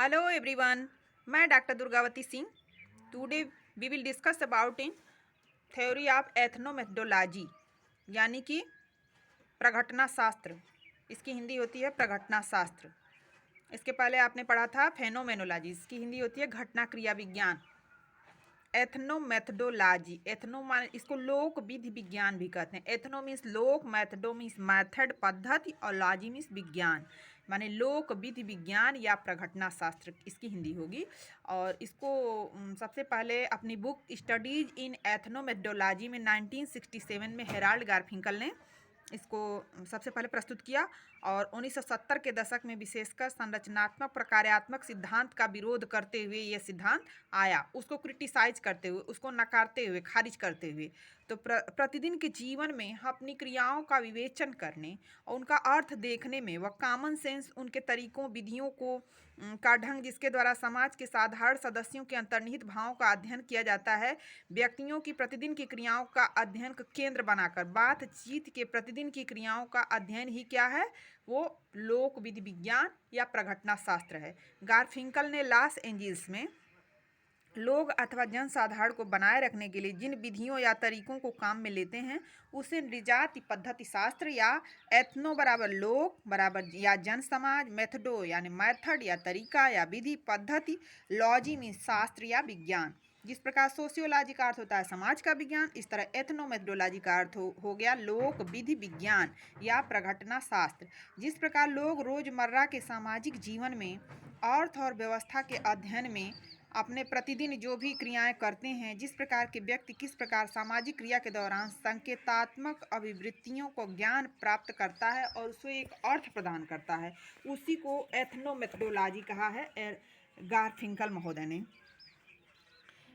Hello everyone, मैं doctor Durgavati Singh. Today we will discuss about in theory of ethnomethodology, यानी कि प्रघटना शास्त्र। इसकी हिंदी होती है प्रघटना शास्त्र। इसके पहले आपने पढ़ा था फेनोमेनोलॉजी, इसकी हिंदी होती है घटना क्रिया विज्ञान। एथनोमेथोडोलॉजी, एथनो मान इसको लोक विधि विज्ञान भी कहते हैं। एथनो मीन्स लोक, मैथडो मीन्स मैथड पद्धति, और लॉजी मीन्स विज्ञान, माने लोक विधि विज्ञान या प्रघटना शास्त्र इसकी हिंदी होगी। और इसको सबसे पहले अपनी बुक स्टडीज इन एथनोमेथोडोलॉजी में 1967 में हेराल्ड गारफिंकल ने इसको सबसे पहले प्रस्तुत किया। और 1970 के दशक में विशेषकर संरचनात्मक प्रकार्यात्मक सिद्धांत का विरोध करते हुए यह सिद्धांत आया, उसको क्रिटिसाइज करते हुए, उसको नकारते हुए, खारिज करते हुए। तो प्रतिदिन के जीवन में अपनी क्रियाओं का विवेचन करने और उनका अर्थ देखने में व कॉमन सेंस उनके तरीकों विधियों को का ढंग जिसके द्वारा समाज के साधारण सदस्यों के अंतर्निहित भावों का अध्ययन किया जाता है, व्यक्तियों की प्रतिदिन की क्रियाओं का अध्ययन का केंद्र बनाकर बातचीत के प्रतिदिन की क्रियाओं का अध्ययन ही क्या है, वो लोक विधि विज्ञान या प्रघटना शास्त्र है। गारफिंकल ने लॉस एंजिल्स में लोग अथवा जनसाधारण को बनाए रखने के लिए जिन विधियों या तरीकों को काम में लेते हैं उसे नृजाति पद्धति शास्त्र या एथनो बराबर लोक बराबर या जन समाज, मेथडो यानी मेथड या तरीका या विधि, पद्धति लॉजी मीन शास्त्र या विज्ञान। जिस प्रकार सोशियोलॉजी का अर्थ होता है समाज का विज्ञान, इस तरह एथनोमेथोडोलॉजी का अर्थ हो गया लोक विधि विज्ञान या प्रघटना शास्त्र। जिस प्रकार लोग रोजमर्रा के सामाजिक जीवन में अर्थ और व्यवस्था के अध्ययन में अपने प्रतिदिन जो भी क्रियाएं करते हैं, जिस प्रकार के व्यक्ति किस प्रकार सामाजिक क्रिया के दौरान संकेतात्मक अभिवृत्तियों को ज्ञान प्राप्त करता है और उसे एक अर्थ प्रदान करता है, उसी को एथनोमेथोडोलॉजी कहा है गारफिंकल महोदय ने।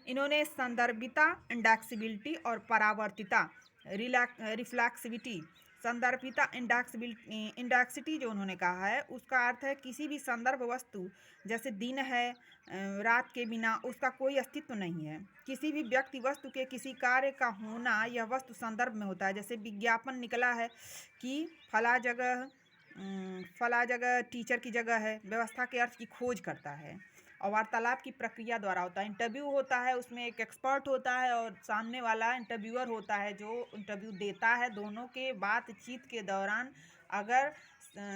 इन्होंने संदर्भिता, इंडेक्सिबिलिटी और परावर्तिता, रिफ्लेक्सिविटी, संदर्भिता इंडेक्सिटी जो उन्होंने कहा है उसका अर्थ है किसी भी संदर्भ वस्तु, जैसे दिन है, रात के बिना उसका कोई अस्तित्व नहीं है। किसी भी व्यक्ति वस्तु के किसी कार्य का होना यह वस्तु संदर्भ में होता है। जैसे विज्ञापन निकला है कि फला जगह टीचर की जगह है, व्यवस्था के अर्थ की खोज करता है। और वार्तालाप की प्रक्रिया द्वारा होता है। इंटरव्यू होता है, उसमें एक एक्सपर्ट होता है और सामने वाला इंटरव्यूअर होता है जो इंटरव्यू देता है। दोनों के बातचीत के दौरान अगर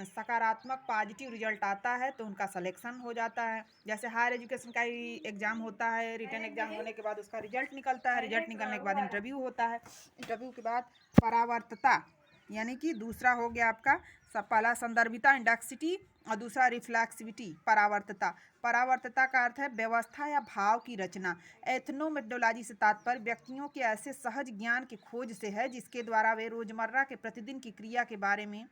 सकारात्मक पॉजिटिव रिजल्ट आता है तो उनका सिलेक्शन हो जाता है। जैसे हायर एजुकेशन का ही एग्ज़ाम होता है, रिटन एग्जाम होने के बाद उसका रिजल्ट निकलता है, रिजल्ट निकलने के बाद इंटरव्यू होता है, इंटरव्यू के बाद परावर्तता, यानी कि दूसरा हो गया आपका पहला संदर्भिता इंडेक्सिटी और दूसरा रिफ्लेक्सिविटी परावर्तता। परावर्तता का अर्थ है व्यवस्था या भाव की रचना। एथनोमेथोडोलॉजी से तात्पर्य व्यक्तियों के ऐसे सहज ज्ञान की खोज से है जिसके द्वारा वे रोजमर्रा के प्रतिदिन की क्रिया के बारे में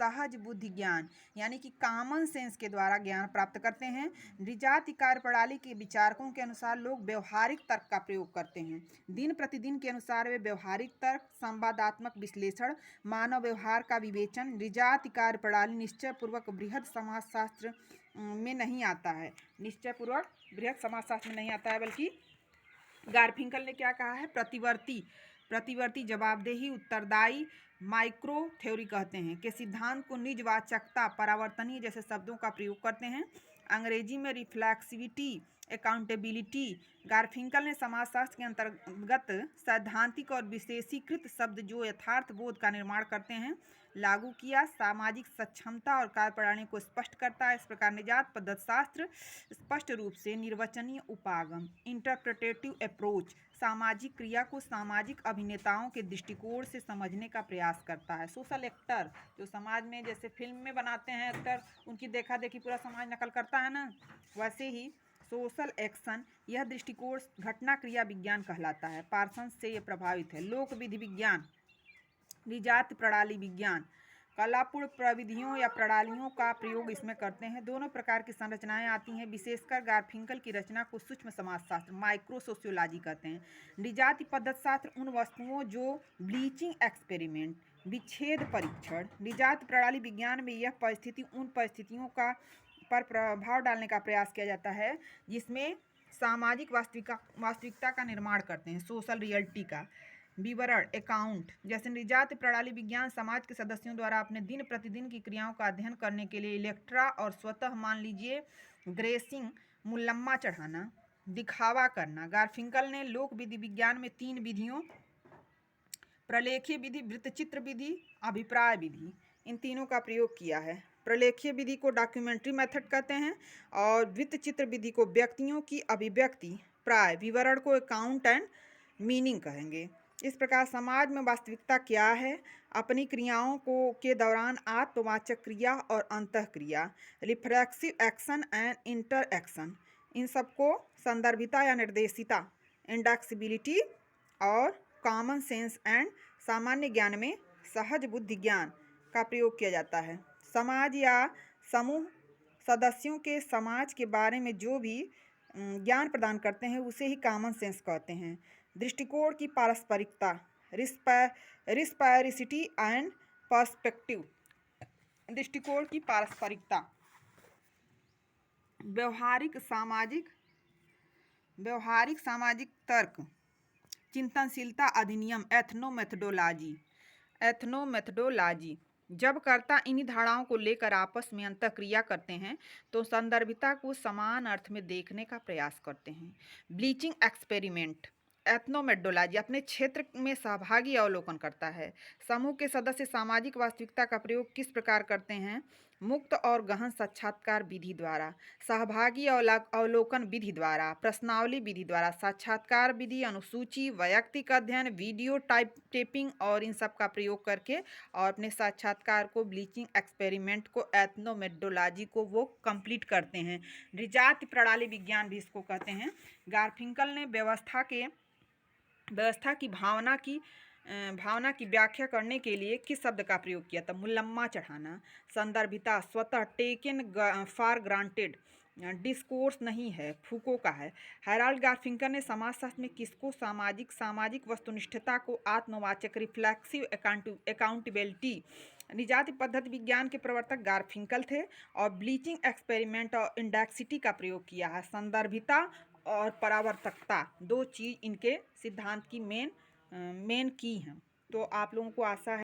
सहज बुद्धि ज्ञान यानी कि कॉमन सेंस के द्वारा ज्ञान प्राप्त करते हैं। नृजाति कार्य प्रणाली के विचारकों के अनुसार लोग व्यवहारिक तर्क का प्रयोग करते हैं। दिन प्रतिदिन के अनुसार वे व्यवहारिक तर्क, संवादात्मक विश्लेषण, मानव व्यवहार का विवेचन, नृजाति कार्य प्रणाली निश्चय पूर्वक बृहद समाजशास्त्र में नहीं आता है, निश्चय पूर्वक बृहद समाजशास्त्र में नहीं आता है, बल्कि गारफिंकल ने क्या कहा है, प्रतिवर्ती जवाबदेही, उत्तरदायी, माइक्रो थ्योरी कहते हैं के सिद्धांत को निजवाचकता, परावर्तनीय जैसे शब्दों का प्रयोग करते हैं। अंग्रेजी में रिफ्लेक्सिविटी, अकाउंटेबिलिटी। गारफिंकल ने समाजशास्त्र के अंतर्गत सैद्धांतिक और विशेषीकृत शब्द जो यथार्थ बोध का निर्माण करते हैं लागू किया। सामाजिक सक्षमता और कार्यप्रणाली को स्पष्ट करता है। इस प्रकार निजात पद्धति शास्त्र स्पष्ट रूप से निर्वचनीय उपागम, इंटरप्रेटेटिव अप्रोच, सामाजिक क्रिया को सामाजिक अभिनेताओं के दृष्टिकोण से समझने का प्रयास करता है। सोशल एक्टर जो समाज में जैसे फिल्म में बनाते हैं एक्टर, उनकी देखा देखी पूरा समाज नकल करता है ना, वैसे ही सोशल एक्शन यह दृष्टिकोण घटना क्रिया विज्ञान कहलाता है। पार्सन्स से यह प्रभावित है। लोक विधि विज्ञान, निजात प्रणाली विज्ञान, कलापूर्ण प्रविधियों या प्रणालियों का प्रयोग इसमें करते हैं। दोनों प्रकार की संरचनाएं आती हैं। विशेषकर गारफिंकल की रचना को सूक्ष्म समाजशास्त्र, माइक्रो सोशियोलॉजी कहते हैं। निजाति पद्धति शास्त्र उन वस्तुओं जो ब्लीचिंग एक्सपेरिमेंट, विच्छेद परीक्षण। निजात प्रणाली विज्ञान में यह परिस्थिति उन परिस्थितियों का पर प्रभाव डालने का प्रयास किया जाता है जिसमें सामाजिक वास्तविकता का निर्माण करते हैं, सोशल रियलिटी का विवरण, अकाउंट। जैसे निजात प्रणाली विज्ञान समाज के सदस्यों द्वारा अपने दिन प्रतिदिन की क्रियाओं का अध्ययन करने के लिए इलेक्ट्रा और स्वतः मान लीजिए ग्रेसिंग, मुलम्मा चढ़ाना, दिखावा करना। गारफिंकल ने लोक विधि विज्ञान में 3 विधियों, प्रलेखीय विधि, वृत्तचित्र विधि, अभिप्राय विधि, इन तीनों का प्रयोग किया है। प्रलेखीय विधि को डॉक्यूमेंट्री मेथड कहते हैं और वृत्तचित्र विधि को व्यक्तियों की अभिव्यक्ति, प्राय, विवरण को अकाउंट एंड मीनिंग कहेंगे। इस प्रकार समाज में वास्तविकता क्या है, अपनी क्रियाओं को के दौरान आत्मवाचक क्रिया और अंतःक्रिया, reflexive action and interaction, इन सबको संदर्भिता या निर्देशिता, इंडेक्सिबिलिटी और कॉमन सेंस एंड सामान्य ज्ञान में सहज बुद्धि ज्ञान का प्रयोग किया जाता है। समाज या समूह सदस्यों के समाज के बारे में जो भी ज्ञान प्रदान करते हैं उसे ही कॉमन सेंस कहते हैं। दृष्टिकोण की पारस्परिकता, रिस्पैरिसिटी एंड पर्सपेक्टिव, दृष्टिकोण की पारस्परिकता, व्यवहारिक सामाजिक तर्क, चिंतनशीलता अधिनियम, एथनोमेथडोलॉजी। जब कर्ता इन्हीं धारणाओं को लेकर आपस में अंतःक्रिया करते हैं तो संदर्भिता को समान अर्थ में देखने का प्रयास करते हैं। ब्लीचिंग एक्सपेरिमेंट, एथनोमेथडोलॉजी अपने क्षेत्र में सहभागी अवलोकन करता है। समूह के सदस्य सामाजिक वास्तविकता का प्रयोग किस प्रकार करते हैं? मुक्त और गहन साक्षात्कार विधि द्वारा, सहभागी अवलोकन विधि द्वारा, प्रश्नावली विधि द्वारा, साक्षात्कार विधि, अनुसूची, वैयक्तिक अध्ययन, वीडियो टेपिंग और इन सब का प्रयोग करके और अपने साक्षात्कार को, ब्लीचिंग एक्सपेरिमेंट को, एथनोमेथडोलॉजी को वो कंप्लीट करते हैं। जाति प्रणाली विज्ञान भी इसको कहते हैं। गारफिंकल ने व्यवस्था की भावना की व्याख्या करने के लिए किस शब्द का प्रयोग किया था? मुलम्मा चढ़ाना। संदर्भिता, स्वतः, टेकन फॉर ग्रांटेड, डिस्कोर्स नहीं है, फूको का है। हैराल्ड गारफिंकल ने समाजशास्त्र में किसको सामाजिक वस्तुनिष्ठता को, आत्मवाचक, रिफ्लेक्सिव अकाउंटेबिलिटी, निजाति पद्धति विज्ञान के प्रवर्तक गारफिंकल थे और ब्लीचिंग एक्सपेरिमेंट और इंडेक्सिटी का प्रयोग किया है। संदर्भिता और परावर्तकता 2 चीज़ इनके सिद्धांत की मेन की हैं। तो आप लोगों को आशा है